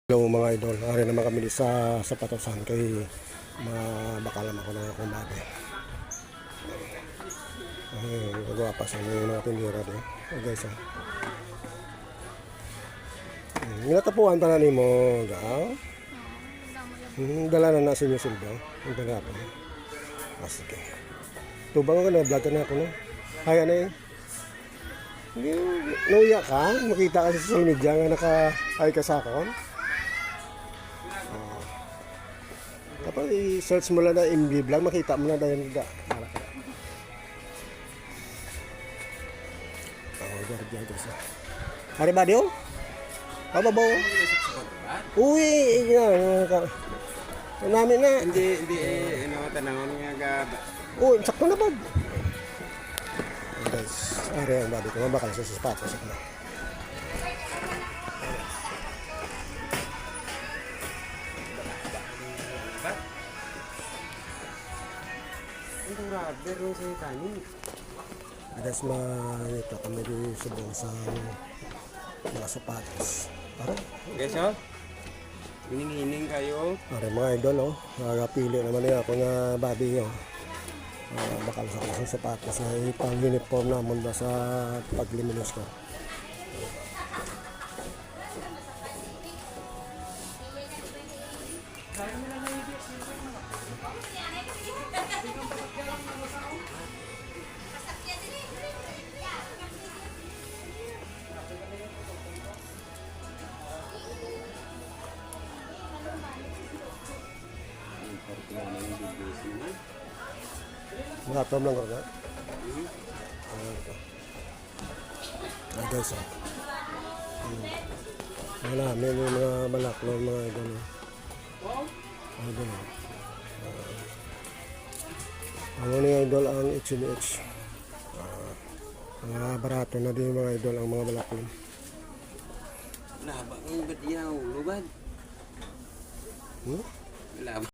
Hello mga idol, ari naman kami sa Patosan kay mabakalam ako na akong bagay. Nagawa pa sa mga tindera din. Guys, natapuan pa na ni mo, gaw? Dala na sa inyo silbaw. Ang dala pa. Sige. Tubang ka na, vlog ka na ako na. Hay, ano eh? Nauya ka? Makita ka sa social media nga naka-hay ka sa akon? Kapag i-search mo lang na MB vlog, makita mo na dahil da. Guardia guys. Hari ba diyo? Babaw. Uy, namin na. Hindi, ano, tanangon nga gaba. Oh, sakto na ba? Guys, ari ang babi ko. Mabakal sa sapatos. Ang rubber nung sa kanin. Guys, ito kami rin subong sa mga sapatos. Parang Guys, oh. Hining-hining kayo. parang mga idol, oh. Pili naman niya ako nga babi nyo. Bakal sa sapatos na ipang-uniform naman ba sa pagliminos ko. Matom lang ko na. Guys, wala, may mga balaklo, mga gano'n. Idol. Ano ni idol ang H&H. Mga barato na din mga idol ang mga balaklo. Labang ang badiyaw, lubad. Hmm? Labang.